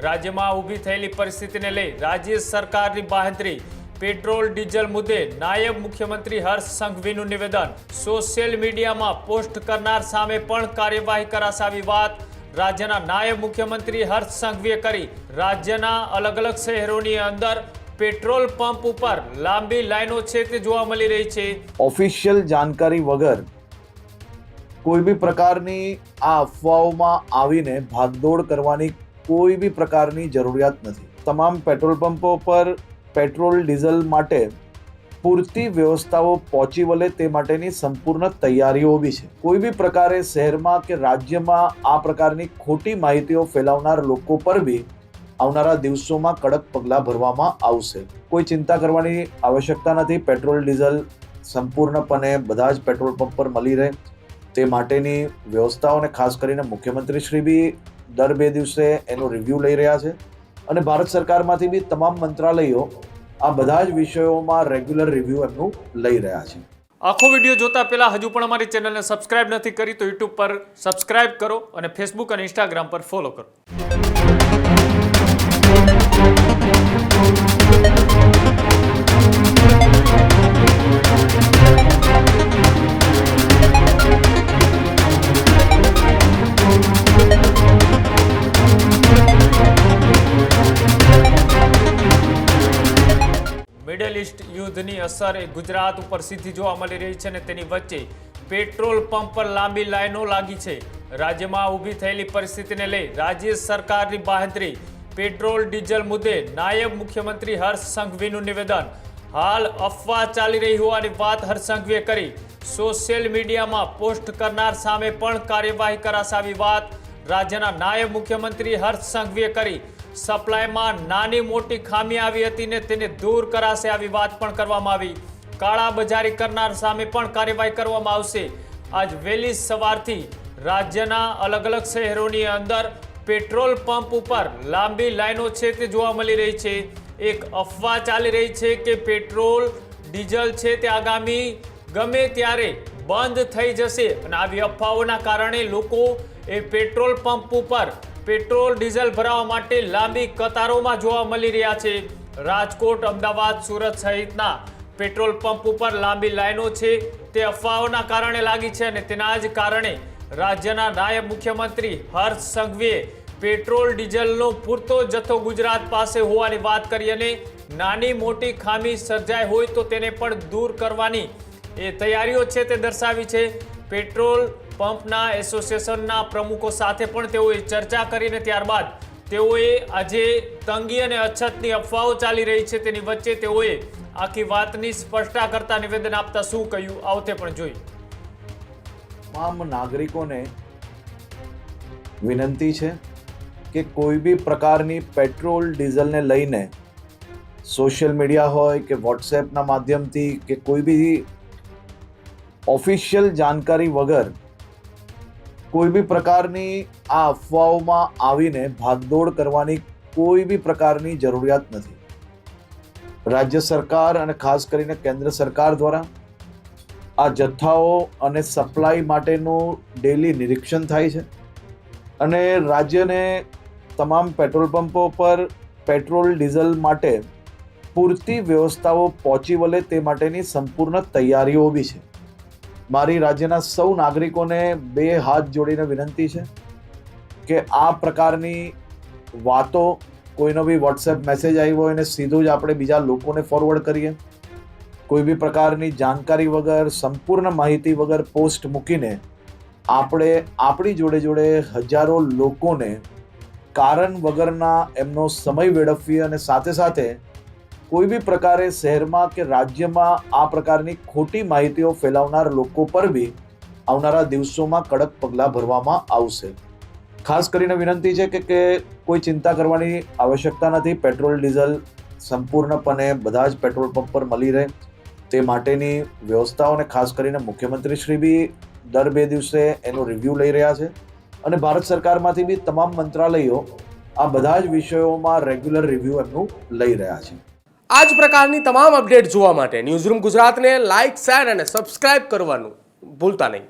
રાજ્યમાં ઊભી થયેલી પરિસ્થિતિને લઈ રાજ્ય સરકારની બાંહેધરી પેટ્રોલ ડીઝલ મુદ્દે નાયબ મુખ્યમંત્રી હર્ષ સંઘવીનું નિવેદન સોશિયલ મીડિયામાં પોસ્ટ કરનાર સામે પણ કાર્યવાહી કરાશે આવી વાત રાજ્યના નાયબ મુખ્યમંત્રી હર્ષ સંઘવીએ કરી। રાજ્યના અલગ અલગ શહેરોની અંદર પેટ્રોલ પંપ ઉપર લાંબી લાઈનો છે તે જોવા મળી રહી છે। ઓફિશિયલ જાણકારી વગર કોઈ બી પ્રકારની આ અફવાઓમાં આવીને ભાગદોડ કરવાની કોઈ બી પ્રકારની જરૂરિયાત નથી। તમામ પેટ્રોલ પંપો પર પેટ્રોલ ડીઝલ માટે પૂરતી વ્યવસ્થાઓ પહોંચી વળે તે માટેની સંપૂર્ણ તૈયારીઓ બી છે। કોઈ બી પ્રકારે શહેરમાં કે રાજ્યમાં આ પ્રકારની ખોટી માહિતીઓ ફેલાવનાર લોકો પર બી આવનારા દિવસોમાં કડક પગલાં ભરવામાં આવશે। કોઈ ચિંતા કરવાની આવશ્યકતા નથી। પેટ્રોલ ડીઝલ સંપૂર્ણપણે બધા જ પેટ્રોલ પંપ પર મળી રહે તે માટેની વ્યવસ્થાઓને ખાસ કરીને મુખ્યમંત્રી શ્રી બી દર 2 દિવસે એનો રિવ્યૂ લઈ રહ્યા છે અને ભારત સરકારમાંથી બી તમામ મંત્રાલયો આ બધા જ વિષયોમાં રેગ્યુલર રિવ્યૂ એમનું લઈ રહ્યા છે। આખો વિડીયો જોતા પહેલા હજુ પણ અમારી ચેનલને સબસ્ક્રાઇબ નથી કરી તો યુટ્યુબ પર સબસ્ક્રાઇબ કરો અને ફેસબુક અને ઇન્સ્ટાગ્રામ પર ફોલો કરો। મિડલ ઇસ્ટ યુદ્ધની અસર એ ગુજરાત ઉપર સીધી જોવા મળી રહી છે અને તેની વચ્ચે પેટ્રોલ પંપ પર લાંબી લાઈનો લાગી છે। રાજ્યમાં ઊભી થયેલી પરિસ્થિતિને લઈ રાજ્ય સરકારની બાંહેધરી પેટ્રોલ ડીઝલ મુદ્દે નાયબ મુખ્યમંત્રી હર્ષ સંઘવીનું નિવેદન હાલ અફવા ચાલી રહી હોવાની વાત હર્ષ સંઘવીએ કરી। સોશિયલ મીડિયામાં પોસ્ટ કરનાર સામે પણ કાર્યવાહી કરાશે આવી વાત રાજ્યના નાયબ મુખ્યમંત્રી હર્ષ સંઘવીએ કરી। સપ્લાયમાં નાની મોટી ખામી આવી હતી ને તેને દૂર કરાશે આવી વાત પણ કરવામાં આવી। કાળા બજારી કરનાર સામે પણ કાર્યવાહી કરવામાં આવશે। આજ વહેલી સવારથી રાજ્યના અલગ અલગ શહેરોની અંદર પેટ્રોલ પંપ ઉપર લાંબી લાઈનો છે તે જોવા મળી રહી છે। એક અફવા ચાલી રહી છે કે પેટ્રોલ ડીઝલ છે તે આગામી ગમે ત્યારે બંધ થઈ જશે અને આવી અફવાઓના કારણે લોકો એ પેટ્રોલ પંપ ઉપર પેટ્રોલ ડીઝલ ભરાવા માટે લાંબી કતારોમાં જોવા મળી રહ્યા છે। રાજકોટ, અમદાવાદ, સુરત સહિતના પેટ્રોલ પંપ ઉપર લાંબી લાઈનો છે તે અફવાઓના કારણે લાગી છે અને તેના જ કારણે રાજ્યના નાયબ મુખ્યમંત્રી હર્ષ સંઘવીએ પેટ્રોલ ડીઝલનો પૂરતો જથ્થો ગુજરાત પાસે હોવાની વાત કરી અને નાની મોટી ખામી સર્જાઈ હોય તો તેને પણ દૂર કરવાની એ તૈયારીઓ છે તે દર્શાવી છે। પેટ્રોલ પંપના એસોસિએશનના પ્રમુખો સાથે પણ તેઓએ ચર્ચા કરીને ત્યારબાદ તેઓએ આજે તંગી અને અછતની અફવાઓ ચાલી રહી છે તેની વચ્ચે તેઓએ આખી વાતની સ્પષ્ટતા કરતા નિવેદન આપતા શું કહ્યું આવો તે પણ જોઈએ। તમામ નાગરિકોને વિનંતી છે કે કોઈ બી પ્રકારની પેટ્રોલ ડીઝલને લઈને સોશિયલ મીડિયા હોય કે વોટ્સએપના માધ્યમથી કે કોઈ બી ઓફિશિયલ જાણકારી વગર કોઈ બી પ્રકારની આ અફવાઓમાં આવીને ભાગદોડ કરવાની કોઈ બી પ્રકારની જરૂરિયાત નથી। રાજ્ય સરકાર અને ખાસ કરીને કેન્દ્ર સરકાર દ્વારા આ જથ્થાઓ અને સપ્લાય માટેનું ડેલી નિરીક્ષણ થાય છે અને રાજ્યને તમામ પેટ્રોલ પંપો પર પેટ્રોલ ડીઝલ માટે પૂરતી વ્યવસ્થાઓ પહોંચી વળે તે માટેની સંપૂર્ણ તૈયારીઓ બી છે। મારી રાજ્યના સૌ નાગરિકોને 2 હાથ જોડીને વિનંતી છે કે આ પ્રકારની વાતો કોઈનો બી વોટ્સએપ મેસેજ આવ્યો હોય ને સીધું જ આપણે બીજા લોકોને ફોરવર્ડ કરીએ। કોઈ બી પ્રકારની જાણકારી વગર સંપૂર્ણ માહિતી વગર પોસ્ટ મૂકીને આપણે આપણી જોડે જોડે હજારો લોકોને કારણ વગરના એમનો સમય વેડફીએ અને સાથે સાથે કોઈ બી પ્રકારે શહેરમાં કે રાજ્યમાં આ પ્રકારની ખોટી માહિતીઓ ફેલાવનાર લોકો પર બી આવનારા દિવસોમાં કડક પગલાં ભરવામાં આવશે। ખાસ કરીને વિનંતી છે કે કોઈ ચિંતા કરવાની આવશ્યકતા નથી। પેટ્રોલ ડીઝલ સંપૂર્ણપણે બધા જ પેટ્રોલ પંપ પર મળી રહે તે માટેની વ્યવસ્થાઓને ખાસ કરીને મુખ્યમંત્રી શ્રી બી દર 2 દિવસે એનો રિવ્યૂ લઈ રહ્યા છે અને ભારત સરકારમાંથી બી તમામ મંત્રાલયો આ બધા જ વિષયોમાં રેગ્યુલર રિવ્યૂ એમનું લઈ રહ્યા છે। આ જ પ્રકારની તમામ અપડેટ જોવા માટે ન્યૂઝરૂમ ગુજરાતને લાઇક, શેર અને સબસ્ક્રાઇબ કરવાનું ભૂલતા નહીં।